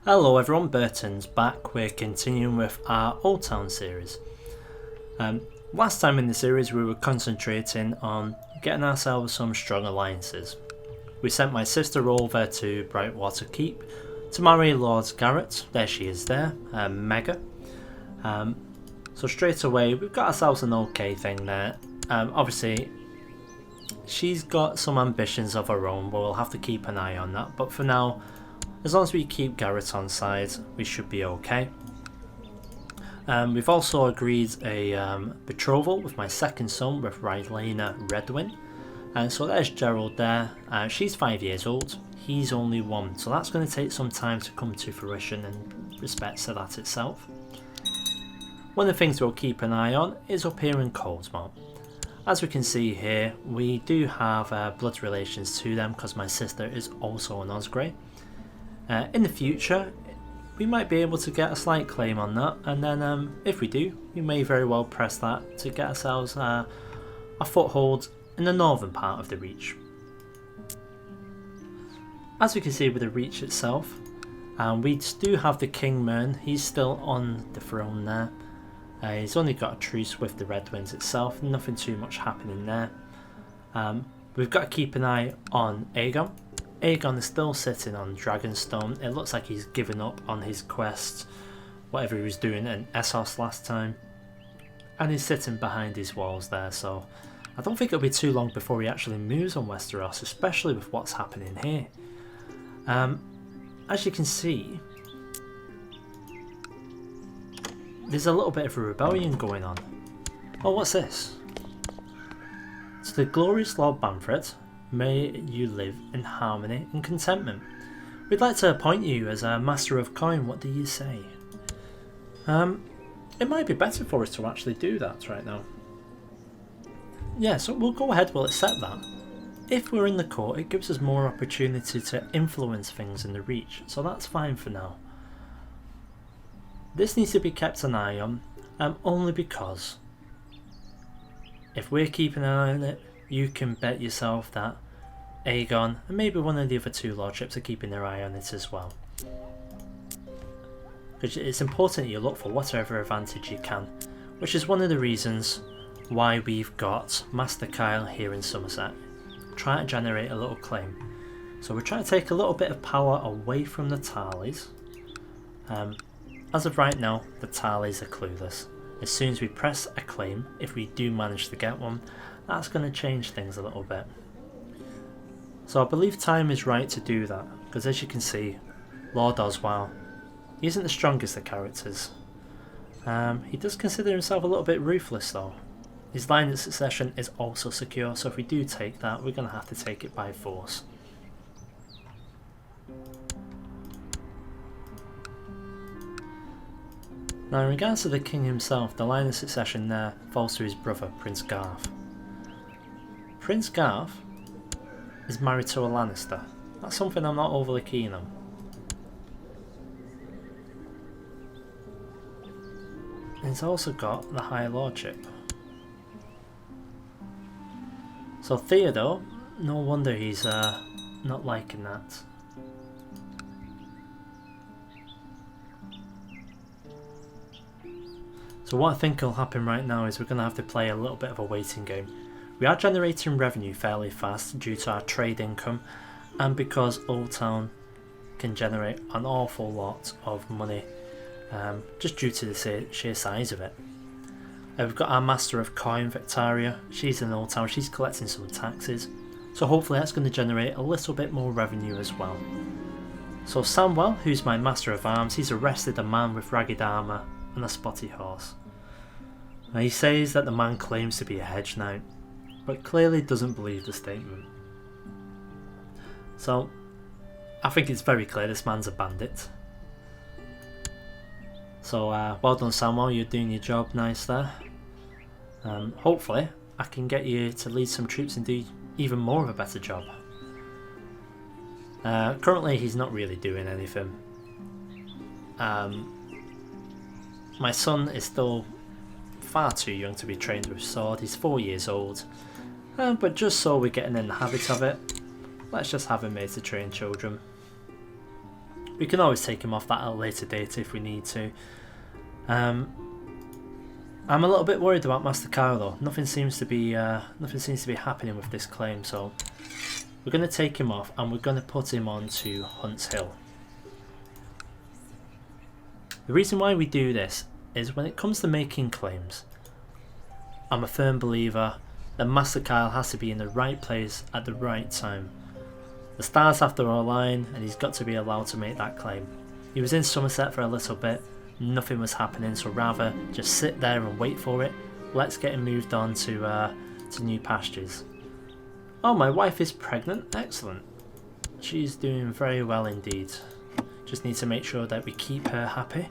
Hello everyone, Burton's back. We're continuing with our Old Town series. Last time in the series we were concentrating on getting ourselves some strong alliances. We sent my sister over to Brightwater Keep to marry Lord Garrett. There she is there, Mega. So straight away we've got ourselves an okay thing there. Obviously she's got some ambitions of her own, but we'll have to keep an eye on that. But for now, as long as we keep Garrett on side, we should be okay. We've also agreed a betrothal with my second son with Rylena Redwin. And so there's Gerald there. She's 5 years old, he's only 1, so that's going to take some time to come to fruition in respect to that itself. One of the things we'll keep an eye on is up here in Coldmont. As we can see here, we do have blood relations to them because my sister is also an Osgrey. In the future, we might be able to get a slight claim on that, and then if we do, we may very well press that to get ourselves a foothold in the northern part of the Reach. As we can see with the Reach itself, we do have the King Mern. He's still on the throne there. He's only got a truce with the Redwinds itself, nothing too much happening there. We've got to keep an eye on Aegon. Aegon is still sitting on Dragonstone. It looks like he's given up on his quest, whatever he was doing in Essos last time. And he's sitting behind his walls there, so I don't think it'll be too long before he actually moves on Westeros, especially with what's happening here. As you can see, there's a little bit of a rebellion going on. Oh, what's this? It's the glorious Lord Bamford. May you live in harmony and contentment. We'd like to appoint you as a Master of Coin. What do you say? It might be better for us to actually do that right now. Yeah, so we'll go ahead, we'll accept that. If we're in the court, it gives us more opportunity to influence things in the Reach, so that's fine for now. This needs to be kept an eye on, only because if we're keeping an eye on it, you can bet yourself that Aegon and maybe one of the other two lordships are keeping their eye on it as well. Because it's important you look for whatever advantage you can, which is one of the reasons why we've got Master Kyle here in Somerset, trying to generate a little claim. So we're trying to take a little bit of power away from the Tarleys. As of right now, the Tarleys are clueless. As soon as we press a claim, if we do manage to get one, that's going to change things a little bit. So I believe time is right to do that, because as you can see, Lord Oswald, he isn't the strongest of characters. He does consider himself a little bit ruthless though. His line of succession is also secure, so if we do take that, we're going to have to take it by force. Now in regards to the king himself, the line of succession there falls to his brother, Prince Garth. Prince Garth is married to a Lannister. That's something I'm not overly keen on. And he's also got the High Lordship. So Theodore, no wonder he's not liking that. So what I think will happen right now is we're going to have to play a little bit of a waiting game. We are generating revenue fairly fast due to our trade income, and because Old Town can generate an awful lot of money just due to the sheer size of it. We've got our Master of Coin, Victoria. She's in Old Town, she's collecting some taxes, so hopefully that's going to generate a little bit more revenue as well. So Samwell, who's my Master of Arms, he's arrested a man with ragged armour and a spotty horse. Now he says that the man claims to be a hedge knight, but clearly doesn't believe the statement. So I think it's very clear this man's a bandit. So well done Samuel, you're doing your job nice there. Hopefully I can get you to lead some troops and do even more of a better job. Currently he's not really doing anything. My son is still far too young to be trained with sword. He's 4 years old. But just so we're getting in the habit of it, let's just have him made to train children. We can always take him off that at a later date if we need to. I'm a little bit worried about Master Kyle though. Nothing seems to be happening with this claim, so we're going to take him off and we're going to put him on to Hunt's Hill. The reason why we do this is when it comes to making claims, I'm a firm believer that Master Kyle has to be in the right place at the right time. The stars have to align and he's got to be allowed to make that claim. He was in Somerset for a little bit, nothing was happening, so rather just sit there and wait for it. Let's get him moved on to new pastures. Oh, my wife is pregnant? Excellent. She's doing very well indeed. Just need to make sure that we keep her happy.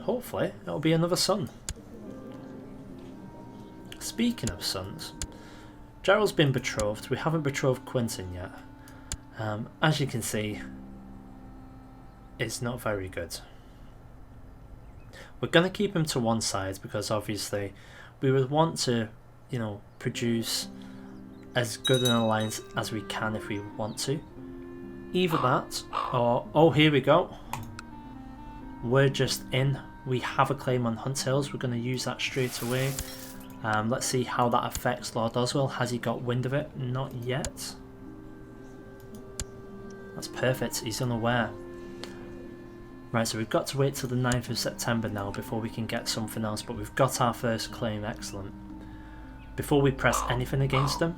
Hopefully it'll be another son. Speaking of sons, Gerald's been betrothed. We haven't betrothed Quentin yet. As you can see, it's not very good. We're going to keep him to one side because obviously we would want to, you know, produce as good an alliance as we can if we want to. Either that or, oh, here we go. We're just in. We have a claim on Hunt Hills. We're going to use that straight away. Let's see how that affects Lord Oswell. Has he got wind of it? Not yet. That's perfect. He's unaware. Right, so we've got to wait till the 9th of September now before we can get something else. But we've got our first claim. Excellent. Before we press anything against them,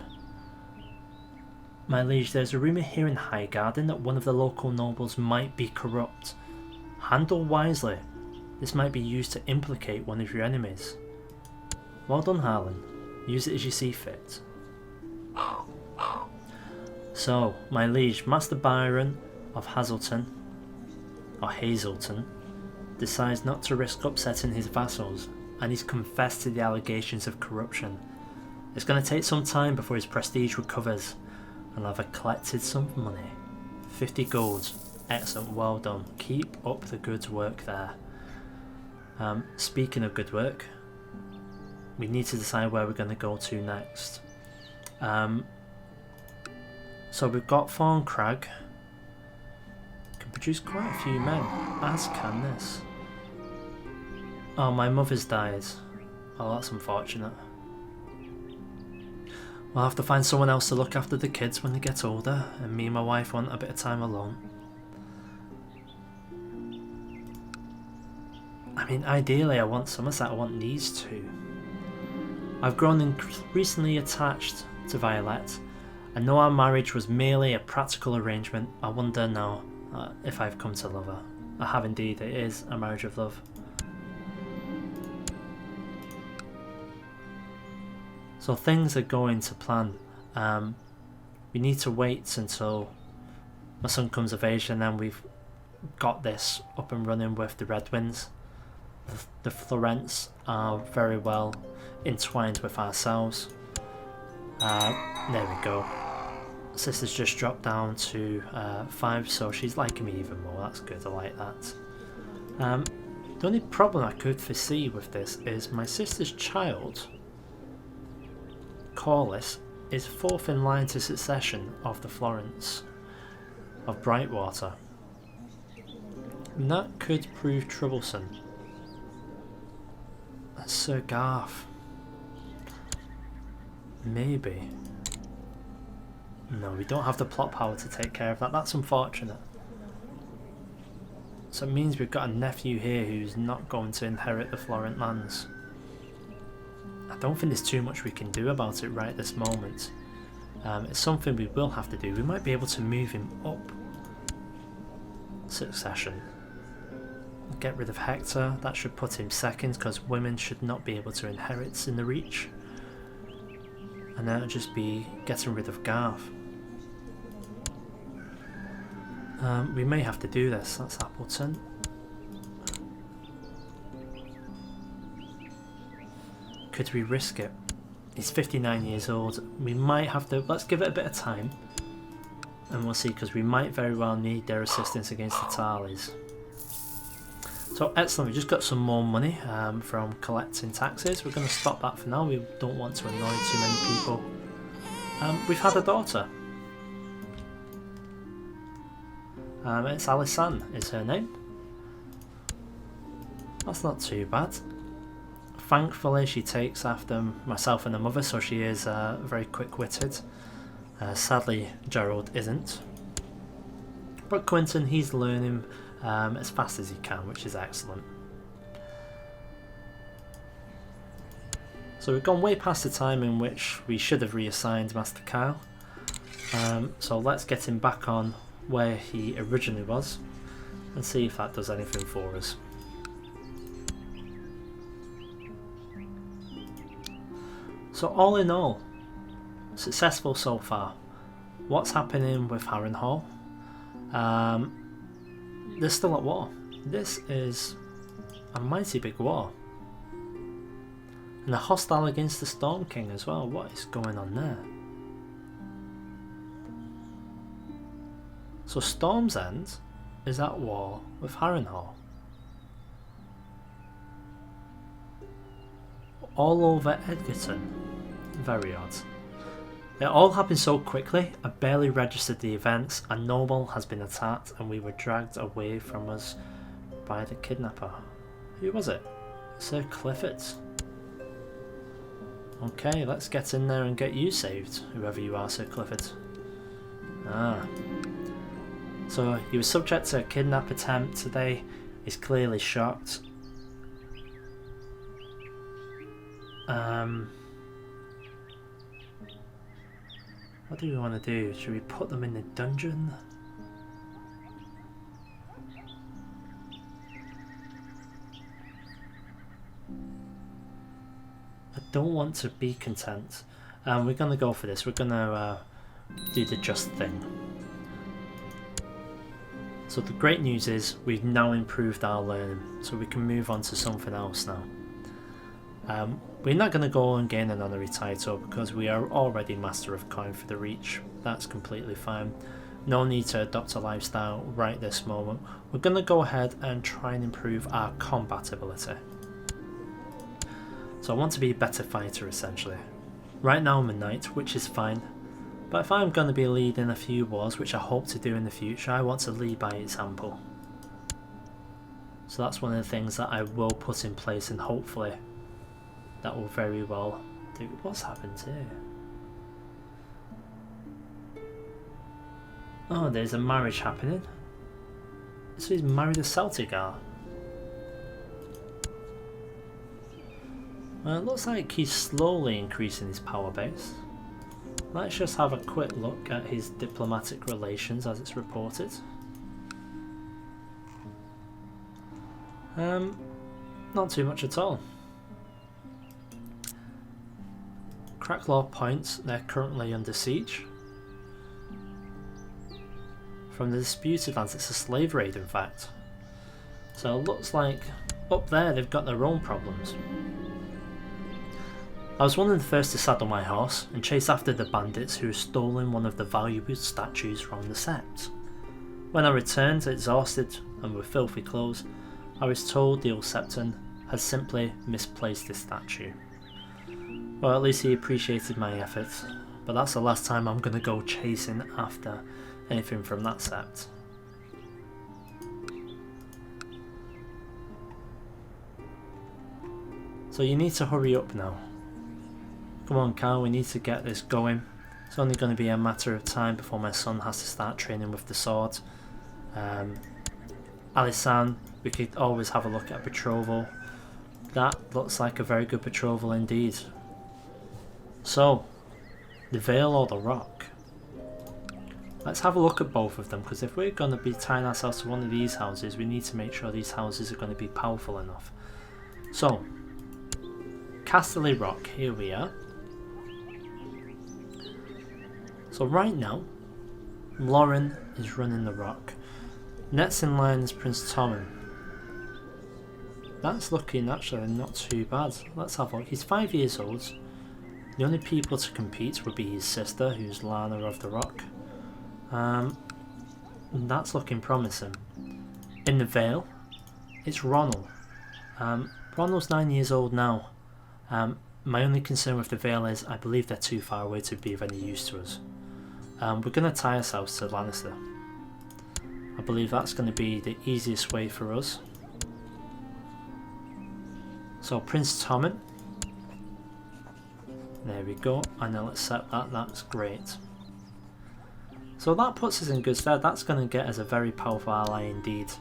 my liege, there's a rumour here in Highgarden that one of the local nobles might be corrupt. Handle wisely. This might be used to implicate one of your enemies. Well done, Harlan. Use it as you see fit. So, my liege, Master Byron of Hazelton, or Hazelton, decides not to risk upsetting his vassals, and he's confessed to the allegations of corruption. It's going to take some time before his prestige recovers, and I've collected some money. 50 gold. Excellent, well done. Keep up the good work there. Speaking of good work, we need to decide where we're going to go to next. So we've got Thorn Crag. Can produce quite a few men, as can this. Oh, my mother's died. Oh, that's unfortunate. We'll have to find someone else to look after the kids when they get older, and me and my wife want a bit of time alone. I mean, ideally I want Somerset, I want these two. I've grown increasingly attached to Violet. I know our marriage was merely a practical arrangement. I wonder now if I've come to love her. I have indeed, it is a marriage of love. So things are going to plan. We need to wait until my son comes of age, and then we've got this up and running with the Red Winds. The Florents are very well entwined with ourselves. There we go. Sister's just dropped down to 5, so she's liking me even more. That's good, I like that. The only problem I could foresee with this is my sister's child, Corliss, is 4th in line to succession of the Florents of Brightwater. And that could prove troublesome. That's Sir Garth. Maybe. No, we don't have the plot power to take care of that. That's unfortunate. So it means we've got a nephew here who's not going to inherit the Florent lands. I don't think there's too much we can do about it right this moment. It's something we will have to do. We might be able to move him up succession. Get rid of Hector. That should put him 2nd, because women should not be able to inherit in the Reach. And that'll just be getting rid of Garth. We may have to do this. That's Appleton. Could we risk it? He's 59 years old. We might have to. Let's give it a bit of time, and we'll see, because we might very well need their assistance against the Tarleys. So excellent, we just got some more money from collecting taxes. We're going to stop that for now, we don't want to annoy too many people. We've had a daughter. It's Alisan is her name. That's not too bad. Thankfully she takes after myself and her mother, so she is very quick-witted. Sadly Gerald isn't. But Quentin, he's learning as fast as he can, which is excellent. So we've gone way past the time in which we should have reassigned Master Kyle. So let's get him back on where he originally was and see if that does anything for us. So all in all, successful so far. What's happening with Harrenhal? They're still at war. This is a mighty big war. And they're hostile against the Storm King as well. What is going on there? So Storm's End is at war with Harrenhal. All over Edgerton. Very odd. It all happened so quickly, I barely registered the events. A noble has been attacked and we were dragged away from us by the kidnapper. Who was it? Sir Clifford. Okay, let's get in there and get you saved, whoever you are, Sir Clifford. Ah. So he was subject to a kidnap attempt today. He's clearly shocked. What do we want to do? Should we put them in the dungeon? I don't want to be content. We're going to go for this. We're going to do the just thing. So the great news is we've now improved our learning, so we can move on to something else now. We're not going to go and gain an honorary title because we are already Master of Coin for the Reach. That's completely fine. No need to adopt a lifestyle right this moment. We're going to go ahead and try and improve our combat ability. So I want to be a better fighter essentially. Right now I'm a knight, which is fine. But if I'm going to be leading a few wars, which I hope to do in the future, I want to lead by example. So that's one of the things that I will put in place, and hopefully that will very well do. What's happened here? Oh, there's a marriage happening. So he's married a Celtigar. Well, it looks like he's slowly increasing his power base. Let's just have a quick look at his diplomatic relations as it's reported. Not too much at all. Cracklaw Point, they're currently under siege. From the disputed lands, it's a slave raid in fact. So it looks like up there they've got their own problems. I was one of the first to saddle my horse and chase after the bandits who had stolen one of the valuable statues from the sept. When I returned exhausted and with filthy clothes, I was told the old septon had simply misplaced this statue. Well, at least he appreciated my efforts, but that's the last time I'm going to go chasing after anything from that sept. So you need to hurry up now. Come on Kyle, we need to get this going. It's only going to be a matter of time before my son has to start training with the sword. Alisan, we could always have a look at a betrothal. That looks like a very good betrothal indeed. So, the Vale or the Rock? Let's have a look at both of them, because if we're going to be tying ourselves to one of these houses, we need to make sure these houses are going to be powerful enough. So, Casterly Rock, here we are. So right now, Lauren is running the rock. Next in line is Prince Torrin. That's looking actually not too bad. Let's have a look. He's 5 years old. The only people to compete would be his sister, who's Lana of the Rock. And that's looking promising. In the Vale, It's Ronald. Ronald's 9 years old now. My only concern with the Vale is I believe they're too far away to be of any use to us. We're going to tie ourselves to Lannister. I believe that's going to be the easiest way for us. So Prince Tommen. There we go, and then let's set that, that's great. So that puts us in good stead. That's going to get us a very powerful ally indeed.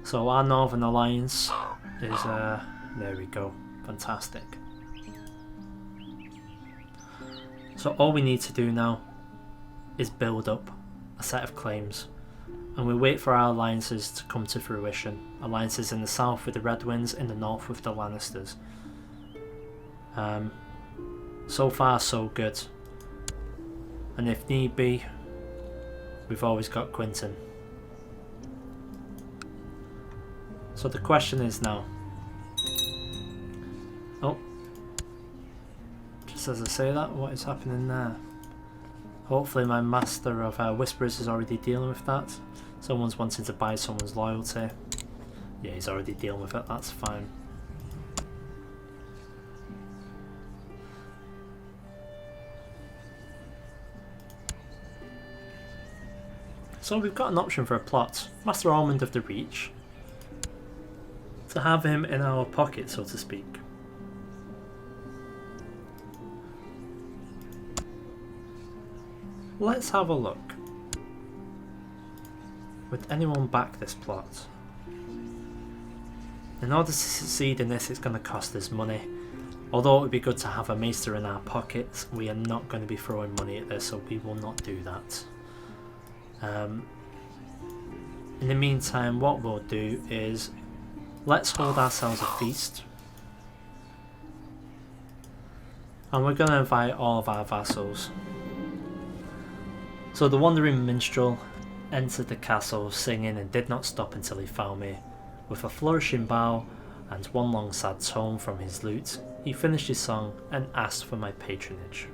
So our Northern Alliance is, there we go, fantastic. So all we need to do now is build up a set of claims, and we wait for our alliances to come to fruition. Alliances in the south with the Red Winds, in the north with the Lannisters. So far so good, and if need be, we've always got Quinton. So the question is now, oh, just as I say that, what is happening there? Hopefully my master of Whisperers is already dealing with that. Someone's wanting to buy someone's loyalty. Yeah, he's already dealing with it, that's fine. So we've got an option for a plot. Master Almond of the Reach. To have him in our pocket, so to speak. Let's have a look. Would anyone back this plot? In order to succeed in this, it's going to cost us money. Although it would be good to have a maester in our pockets, we are not going to be throwing money at this, so we will not do that. In the meantime, what we'll do is let's hold ourselves a feast, and we're going to invite all of our vassals. So the wandering minstrel entered the castle singing and did not stop until he found me. With a flourishing bow and one long sad tone from his lute, he finished his song and asked for my patronage.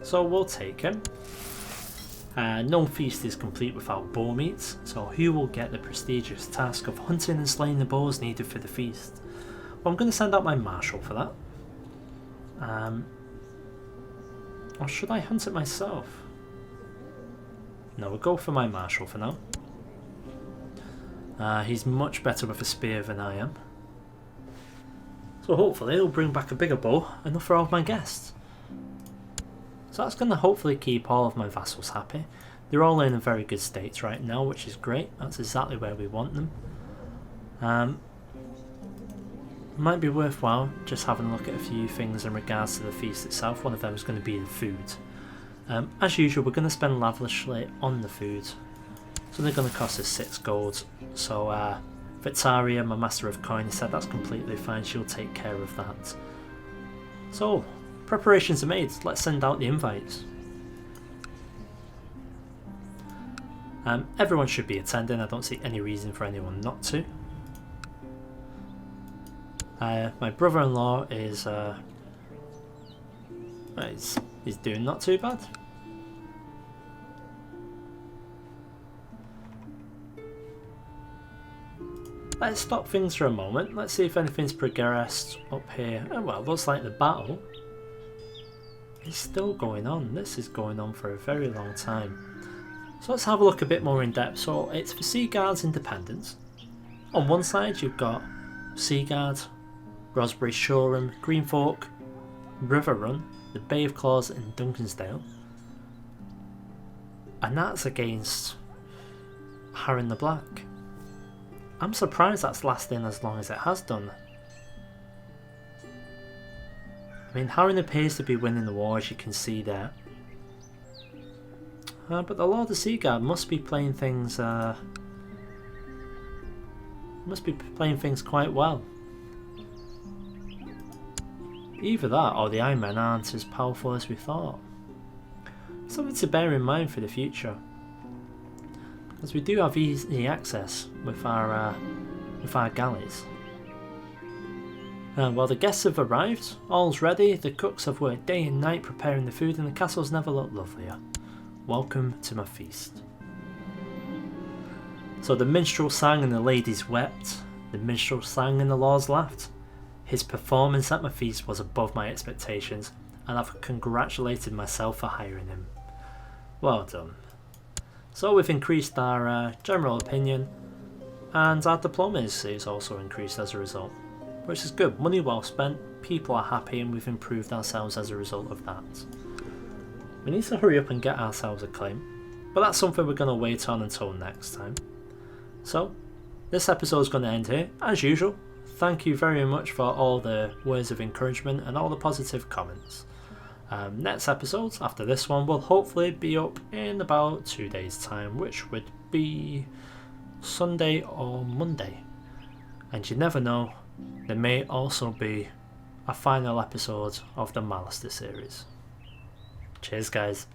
So we'll take him. No feast is complete without boar meat, so who will get the prestigious task of hunting and slaying the boars needed for the feast? Well, I'm going to send out my marshal for that. Or should I hunt it myself? No, we'll go for my marshal for now. He's much better with a spear than I am. So hopefully he'll bring back a bigger bow, enough for all of my guests. So that's going to hopefully keep all of my vassals happy. They're all in a very good state right now, which is great. That's exactly where we want them. Might be worthwhile just having a look at a few things in regards to the feast itself. One of them is going to be the food. As usual, we're going to spend lavishly on the food. So they're going to cost us 6 gold. So Victaria, my master of coin, said that's completely fine. She'll take care of that. So preparations are made. Let's send out the invites. Everyone should be attending. I don't see any reason for anyone not to. My brother-in-law is he's doing not too bad. Let's stop things for a moment. Let's see if anything's progressed up here. Oh, well, looks like the battle is still going on. This is going on for a very long time. So let's have a look a bit more in depth. So it's for Seaguard's independence. On one side you've got Seaguard, Rosberry Shoreham, Greenfork, Riverrun, the Bay of Claws and Duncansdale. And that's against Harren the Black. I'm surprised that's lasting as long as it has done. I mean, Harren appears to be winning the war, as you can see there. But the Lord of Seaguard must be playing things quite well. Either that or the Iron Men aren't as powerful as we thought. Something to bear in mind for the future. Because we do have easy access with our galleys. Well, the guests have arrived, all's ready, the cooks have worked day and night preparing the food and the castle's never looked lovelier. Welcome to my feast. So the minstrel sang and the ladies wept, the minstrel sang and the lords laughed. His performance at my feast was above my expectations, and I've congratulated myself for hiring him. Well done. So we've increased our general opinion, and our diplomacy is also increased as a result, which is good. Money well spent, people are happy, and we've improved ourselves as a result of that. We need to hurry up and get ourselves a claim, but that's something we're going to wait on until next time. So, this episode is going to end here, as usual. Thank you very much for all the words of encouragement and all the positive comments. Next episode, after this one, will hopefully be up in about 2 days' time, which would be Sunday or Monday. And you never know, there may also be a final episode of the Malister series. Cheers, guys.